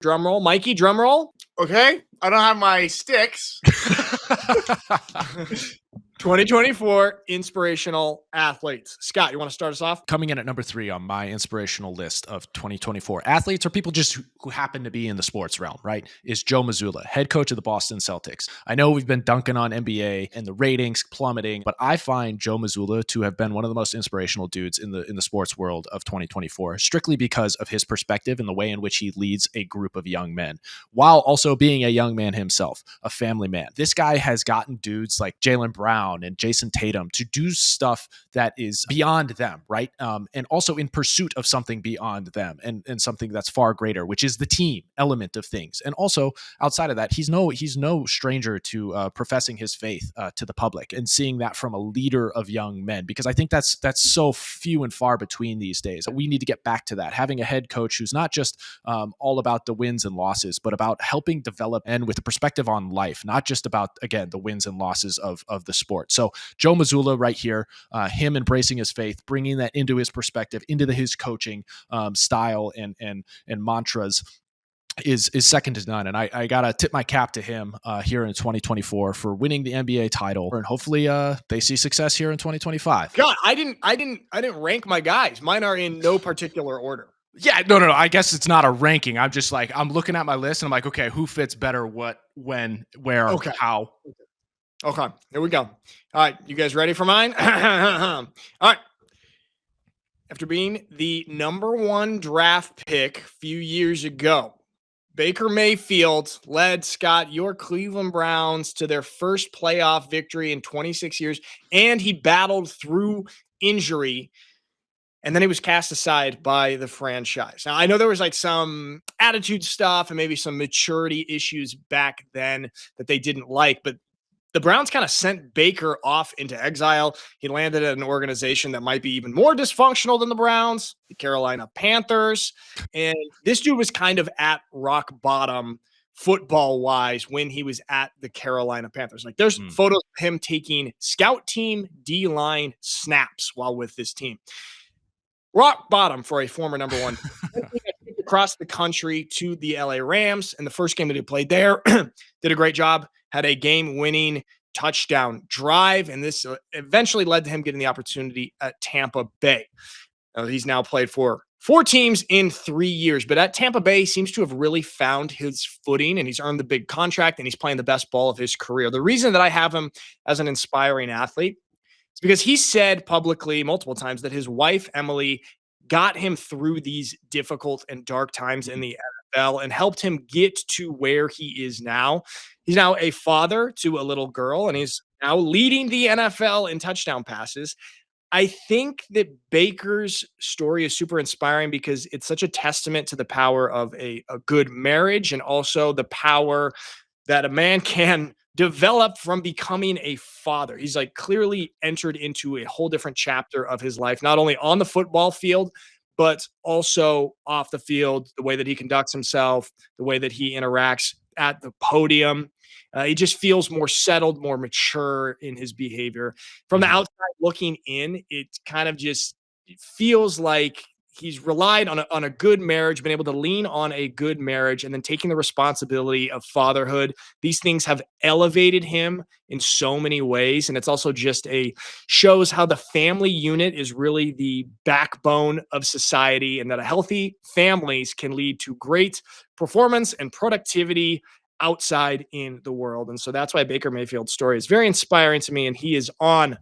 Drum roll. Mikey, drum roll. Okay, I don't have my sticks. 2024 inspirational athletes. Scott, you want to start us off? Coming in at number 3 on my inspirational list of 2024 athletes, or people just who happen to be in the sports realm, right, is Joe Mazzulla, head coach of the Boston Celtics. I know we've been dunking on NBA and the ratings plummeting, but I find Joe Mazzulla to have been one of the most inspirational dudes in the sports world of 2024, strictly because of his perspective and the way in which he leads a group of young men, while also being a young man himself, a family man. This guy has gotten dudes like Jaylen Brown and Jason Tatum to do stuff that is beyond them, right? And also in pursuit of something beyond them and something that's far greater, which is the team element of things. And also outside of that, he's no stranger to professing his faith to the public and seeing that from a leader of young men, because I think that's so few and far between these days. We need to get back to that, having a head coach who's not just all about the wins and losses, but about helping develop and with a perspective on life, not just about, again, the wins and losses of the sport. So Joe Mazzulla right here, him embracing his faith, bringing that into his perspective, into his coaching style and mantras is second to none. And I gotta tip my cap to him here in 2024 for winning the NBA title, and hopefully they see success here in 2025. God, I didn't rank my guys. Mine are in no particular order. Yeah, no. I guess it's not a ranking. I'm just like, I'm looking at my list and I'm like, okay, who fits better, what, when, where, how. Okay, here we go. All right, you guys ready for mine? All right. After being the number 1 draft pick a few years ago, Baker Mayfield led, Scott, your Cleveland Browns to their first playoff victory in 26 years, and he battled through injury, and then he was cast aside by the franchise. Now, I know there was like some attitude stuff and maybe some maturity issues back then that they didn't like, but the Browns kind of sent Baker off into exile. He landed at an organization that might be even more dysfunctional than the Browns, the Carolina Panthers. And this dude was kind of at rock bottom football-wise when he was at the Carolina Panthers. Like, there's photos of him taking scout team D-line snaps while with this team. Rock bottom for a former number 1. Across the country to the LA Rams. And the first game that he played there, did a great job, had a game-winning touchdown drive. And this eventually led to him getting the opportunity at Tampa Bay. He's now played for 4 teams in 3 years. But at Tampa Bay, he seems to have really found his footing, and he's earned the big contract, and he's playing the best ball of his career. The reason that I have him as an inspiring athlete is because he said publicly multiple times that his wife, Emily, got him through these difficult and dark times in the NFL and helped him get to where he is now. He's now a father to a little girl, and he's now leading the NFL in touchdown passes. I think that Baker's story is super inspiring because it's such a testament to the power of a good marriage, and also the power that a man can develop from becoming a father. He's like clearly entered into a whole different chapter of his life, not only on the football field, but also off the field, the way that he conducts himself, the way that he interacts at the podium. He just feels more settled, more mature in his behavior. From the outside looking in, it kind of just feels like he's relied on a good marriage, been able to lean on a good marriage, and then taking the responsibility of fatherhood. These things have elevated him in so many ways. And it's also just shows how the family unit is really the backbone of society, and that a healthy families can lead to great performance and productivity outside in the world. And so that's why Baker Mayfield's story is very inspiring to me, and he is on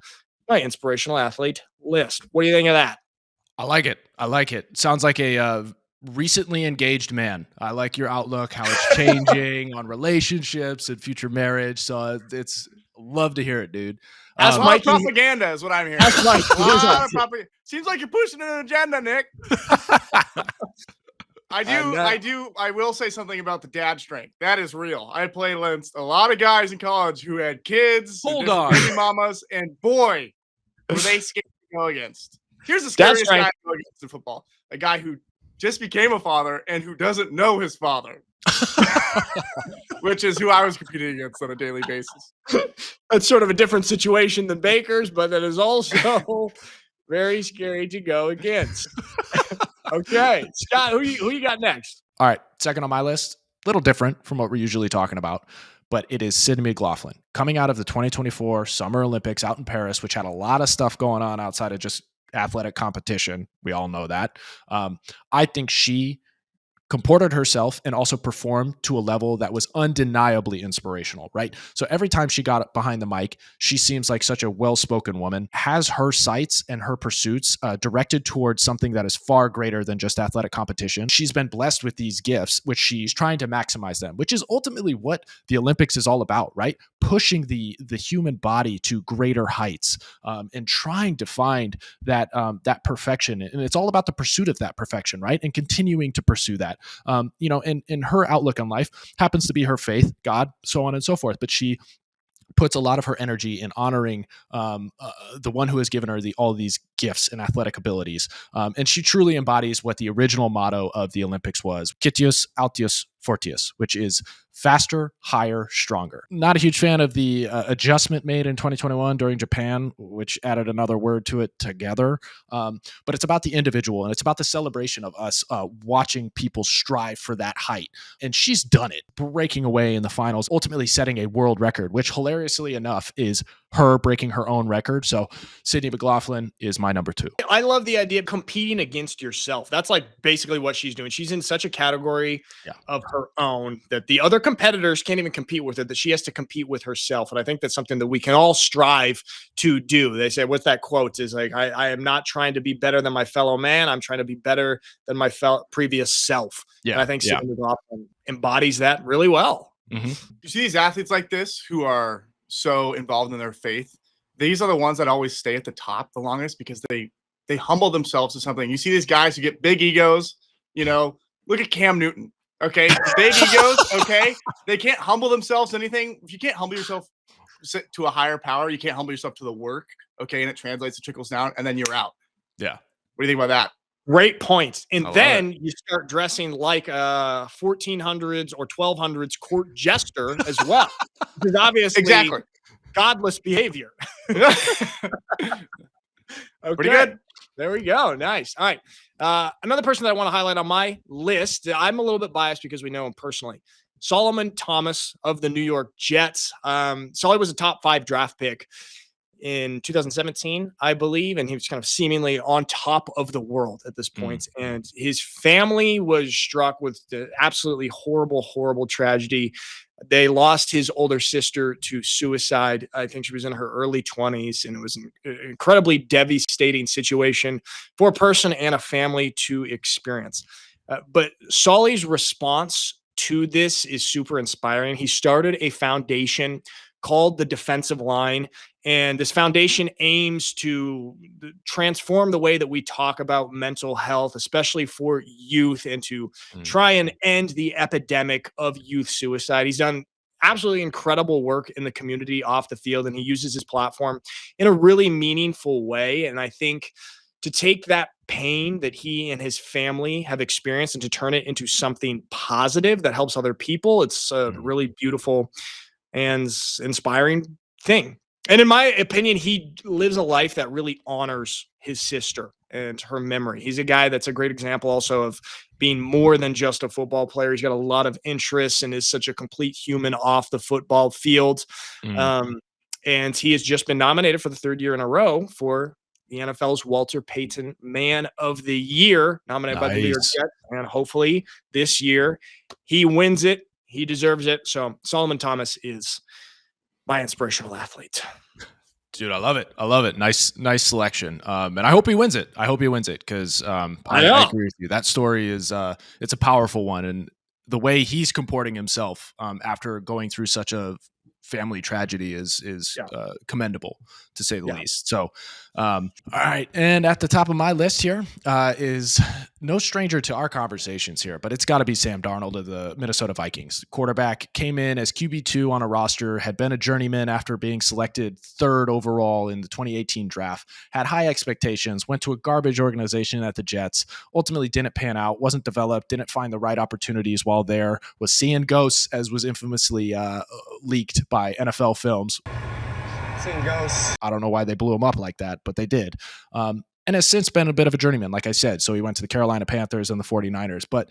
my inspirational athlete list. What do you think of that? I like it. Sounds like a recently engaged man. I like your outlook, how it's changing on relationships and future marriage. So it's love to hear it, dude. That's my propaganda is what I'm hearing. That's Mike. Seems like you're pushing an agenda, Nick. I will say something about the dad strength. That is real. I played against a lot of guys in college who had kids, Hold on, baby mamas, and boy, were they scary to go against. Here's the scariest guy to go against in football: a guy who just became a father and who doesn't know his father, which is who I was competing against on a daily basis. That's sort of a different situation than Baker's, but that is also very scary to go against. Okay, Scott, who you got next? All right, second on my list, a little different from what we're usually talking about, but it is Sydney McLaughlin coming out of the 2024 Summer Olympics out in Paris, which had a lot of stuff going on outside of just athletic competition. We all know that. I think she comported herself and also performed to a level that was undeniably inspirational, right? So every time she got behind the mic, she seems like such a well-spoken woman, has her sights and her pursuits directed towards something that is far greater than just athletic competition. She's been blessed with these gifts, which she's trying to maximize them, which is ultimately what the Olympics is all about, right? Pushing the human body to greater heights and trying to find that perfection. And it's all about the pursuit of that perfection, right? And continuing to pursue that. And her outlook on life happens to be her faith, God, so on and so forth. But she puts a lot of her energy in honoring the one who has given her all these gifts and athletic abilities. And she truly embodies what the original motto of the Olympics was, Citius, Altius, Fortius, which is faster, higher, stronger. Not a huge fan of the adjustment made in 2021 during Japan, which added another word to it, together. But it's about the individual, and it's about the celebration of us watching people strive for that height. And she's done it, breaking away in the finals, ultimately setting a world record, which hilariously enough is her breaking her own record. So Sydney McLaughlin is my number 2. I love the idea of competing against yourself. That's like basically what she's doing. She's in such a category of her own that the other competitors can't even compete with her, that she has to compete with herself. And I think that's something that we can all strive to do. They say, what's that quote? Is like, I am not trying to be better than my fellow man. I'm trying to be better than my previous self. Yeah. And I think Sydney McLaughlin embodies that really well. You see these athletes like this who are so involved in their faith. These are the ones that always stay at the top the longest because they humble themselves to something. You see these guys who get big egos, look at Cam Newton. Okay. Big egos. Okay. They can't humble themselves to anything. If you can't humble yourself to a higher power, you can't humble yourself to the work. Okay. And it translates and trickles down and then you're out. Yeah. What do you think about that? Great points. And then you start dressing like a 1400s or 1200s court jester as well. Because obviously, exactly, godless behavior. Okay. Pretty good. There we go. Nice. All right. Another person that I want to highlight on my list, I'm a little bit biased because we know him personally. Solomon Thomas of the New York Jets. Solly was a top 5 draft pick in 2017, I believe, and he was kind of seemingly on top of the world at this point. And his family was struck with the absolutely horrible, horrible tragedy. They lost his older sister to suicide. I think she was in her early 20s, and it was an incredibly devastating situation for a person and a family to experience. But Solly's response to this is super inspiring. He started a foundation called the Defensive Line. And this foundation aims to transform the way that we talk about mental health, especially for youth, and to try and end the epidemic of youth suicide. He's done absolutely incredible work in the community off the field, and he uses his platform in a really meaningful way. And I think to take that pain that he and his family have experienced and to turn it into something positive that helps other people, it's a really beautiful and inspiring thing. And in my opinion, he lives a life that really honors his sister and her memory. He's a guy that's a great example also of being more than just a football player. He's got a lot of interests and is such a complete human off the football field. And he has just been nominated for the 3rd year in a row for the NFL's Walter Payton Man of the Year, nominated by the New York Jets. And hopefully this year he wins it. He deserves it. So Solomon Thomas is my inspirational athlete. Dude, I love it. I love it. Nice selection. And I hope he wins it. Because I agree with you. That story is it's a powerful one, and the way he's comporting himself after going through such a family tragedy is commendable, to say the least. So, all right. And at the top of my list here is no stranger to our conversations here, but it's got to be Sam Darnold of the Minnesota Vikings. Quarterback came in as QB2 on a roster, had been a journeyman after being selected 3rd overall in the 2018 draft, had high expectations, went to a garbage organization at the Jets, ultimately didn't pan out, wasn't developed, didn't find the right opportunities while there, was seeing ghosts, as was infamously leaked by NFL Films. Seeing ghosts. I don't know why they blew him up like that, but they did. and has since been a bit of a journeyman, like I said. So he went to the Carolina Panthers and the 49ers, but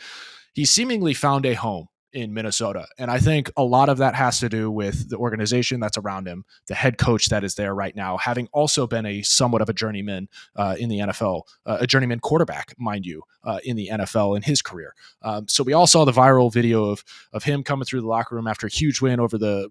he seemingly found a home in Minnesota. And I think a lot of that has to do with the organization that's around him, the head coach that is there right now, having also been a somewhat of a journeyman in the NFL, a journeyman quarterback, mind you, in the NFL in his career. So we all saw the viral video of him coming through the locker room after a huge win over the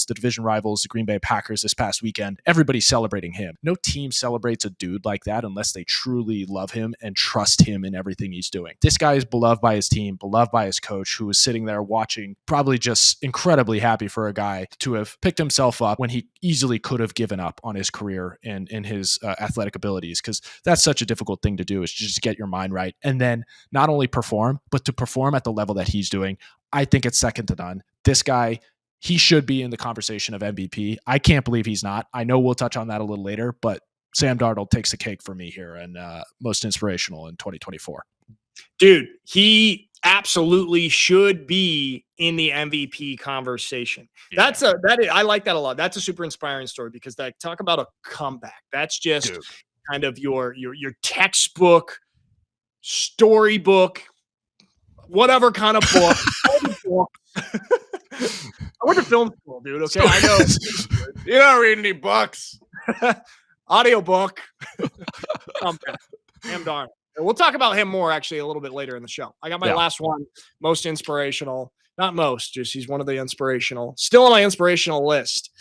division rivals, the Green Bay Packers this past weekend. Everybody's celebrating him. No team celebrates a dude like that unless they truly love him and trust him in everything he's doing. This guy is beloved by his team, beloved by his coach, who was sitting there watching, probably just incredibly happy for a guy to have picked himself up when he easily could have given up on his career and his athletic abilities, because that's such a difficult thing to do, is just get your mind right and then not only perform, but to perform at the level that he's doing. I think it's second to none. This guy, he should be in the conversation of MVP. I can't believe he's not. I know we'll touch on that a little later, but Sam Darnold takes the cake for me here and most inspirational in 2024. Dude, he absolutely should be in the MVP conversation. Yeah. I like that a lot. That's a super inspiring story because they talk about a comeback. That's just kind of your textbook, storybook, whatever kind of book. I went to film school, dude. Okay, I know. You don't read any books. Audiobook. Comeback. Sam Darnold. And we'll talk about him more actually a little bit later in the show. I got my last one, most inspirational. Not most, just he's one of the inspirational. Still on my inspirational list.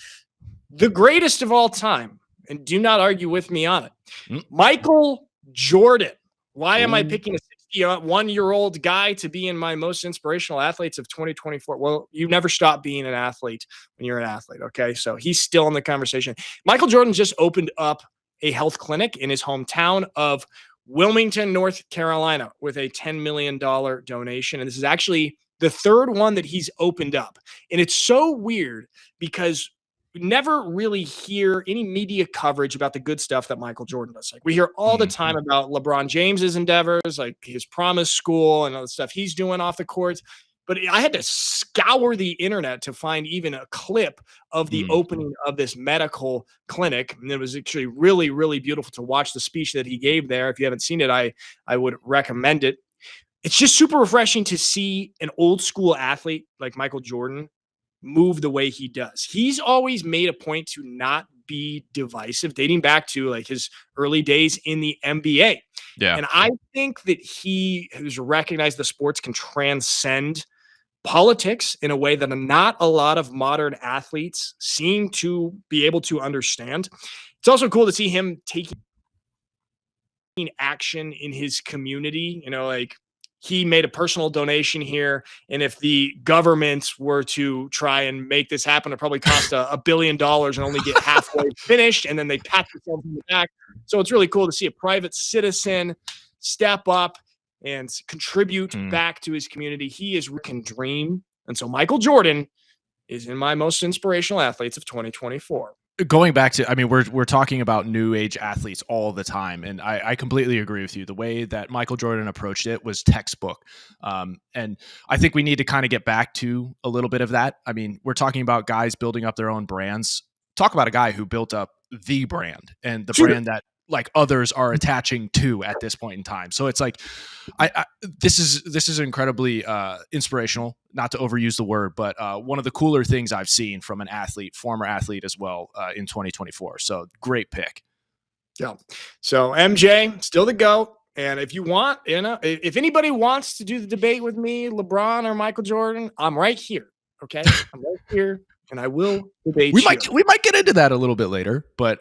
The greatest of all time, and do not argue with me on it. Michael Jordan. Why am I picking a 61-year-old guy to be in my most inspirational athletes of 2024? Well, you never stop being an athlete when you're an athlete, okay? So he's still in the conversation. Michael Jordan just opened up a health clinic in his hometown of Wilmington, North Carolina, with a $10 million donation. And this is actually the third one that he's opened up. And it's so weird because we never really hear any media coverage about the good stuff that Michael Jordan does. Like we hear all the time about LeBron James's endeavors, like his promise school and all the stuff he's doing off the court. But I had to scour the internet to find even a clip of the opening of this medical clinic. And it was actually really, really beautiful to watch the speech that he gave there. If you haven't seen it, I would recommend it. It's just super refreshing to see an old school athlete like Michael Jordan move the way he does. He's always made a point to not be divisive, dating back to like his early days in the NBA. Yeah. And I think that he has recognized the sports can transcend politics in a way that not a lot of modern athletes seem to be able to understand. It's also cool to see him taking action in his community. You know, like he made a personal donation here. And if the government were to try and make this happen, it probably cost $1 billion and only get halfway finished. And then they pat themselves in the back. So it's really cool to see a private citizen step up and contribute back to his community. He is can dream. And so Michael Jordan is in my most inspirational athletes of 2024. Going back to, I mean, we're talking about new age athletes all the time. And I completely agree with you. The way that Michael Jordan approached it was textbook. And I think we need to kind of get back to a little bit of that. I mean, we're talking about guys building up their own brands. Talk about a guy who built up the brand and the brand that like others are attaching to at this point in time. So it's like, this is incredibly inspirational, not to overuse the word, but one of the cooler things I've seen from an athlete, former athlete as well, in 2024. So great pick. Yeah. So MJ, still the GOAT. And if you want, if anybody wants to do the debate with me, LeBron or Michael Jordan, I'm right here. Okay. I'm right here and I will debate we might get into that a little bit later, but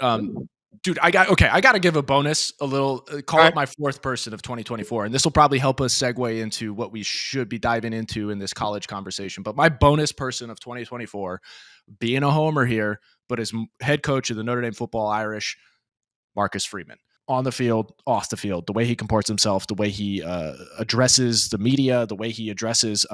dude, I got to give a bonus, a little, call it my fourth person of 2024. And this will probably help us segue into what we should be diving into in this college conversation. But my bonus person of 2024, being a homer here, but as head coach of the Notre Dame football Irish, Marcus Freeman. On the field, off the field, the way he comports himself, the way he addresses the media, the way he addresses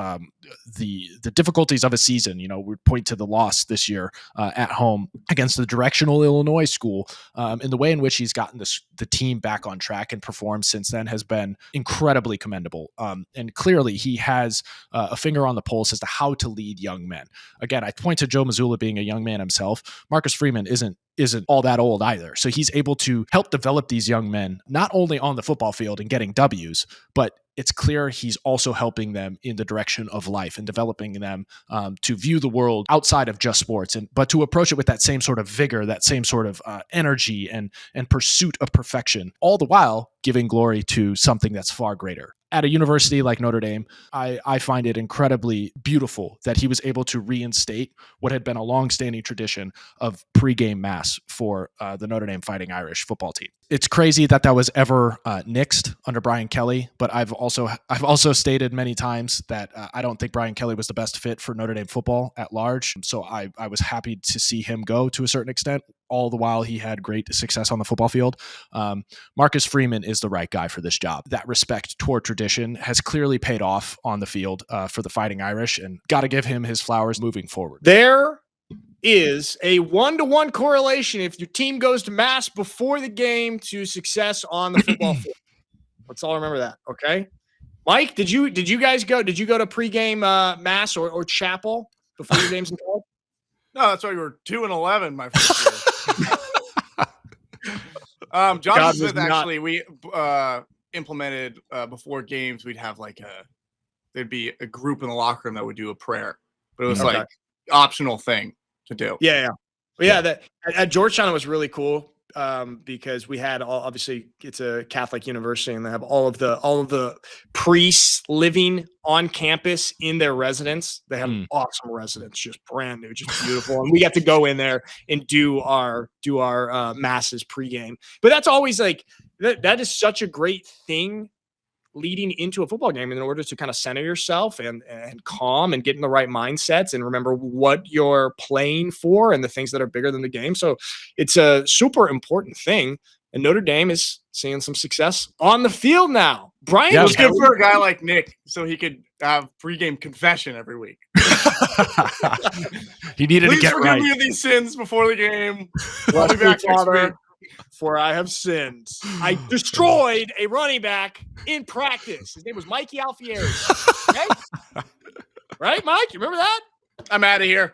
the difficulties of a season. You know, we point to the loss this year at home against the directional Illinois school, and the way in which he's gotten the team back on track and performed since then has been incredibly commendable. And clearly, he has a finger on the pulse as to how to lead young men. Again, I point to Joe Mazzulla being a young man himself. Marcus Freeman isn't isn't all that old either. So he's able to help develop these young men, not only on the football field and getting W's, but it's clear he's also helping them in the direction of life and developing them to view the world outside of just sports, but to approach it with that same sort of vigor, that same sort of energy and pursuit of perfection, all the while giving glory to something that's far greater. At a university like Notre Dame, I find it incredibly beautiful that he was able to reinstate what had been a long-standing tradition of pregame mass for the Notre Dame Fighting Irish football team. It's crazy that was ever nixed under Brian Kelly, but I've also stated many times that I don't think Brian Kelly was the best fit for Notre Dame football at large. So I was happy to see him go to a certain extent, all the while he had great success on the football field. Marcus Freeman is the right guy for this job. That respect toward tradition has clearly paid off on the field for the Fighting Irish, and got to give him his flowers moving forward. There is a 1-to-1 correlation if your team goes to mass before the game to success on the football field. Let's all remember that, okay? Mike, did you guys go? Did you go to pregame mass or chapel before your games in college? No, that's why we were 2-11 my first year. Jonathan Smith, actually, we implemented before games. We'd have there'd be a group in the locker room that would do a prayer, but it was like optional thing to do. Yeah. That at Georgetown it was really cool because we had obviously it's a Catholic university and they have all of the priests living on campus in their residence. They have an awesome residence, just brand new, just beautiful, and we got to go in there and do our masses pregame. But that's always that is such a great thing leading into a football game in order to kind of center yourself and calm and get in the right mindsets and remember what you're playing for and the things that are bigger than the game. So it's a super important thing. And Notre Dame is seeing some success on the field now. Brian, it was good for a guy like Nick so he could have pregame confession every week. He needed to get right. Please forgive me of these sins before the game. I'll be back, Father. For I have sinned. I destroyed a running back in practice. His name was Mikey Alfieri. Okay? Right, Mike? You remember that? I'm out of here.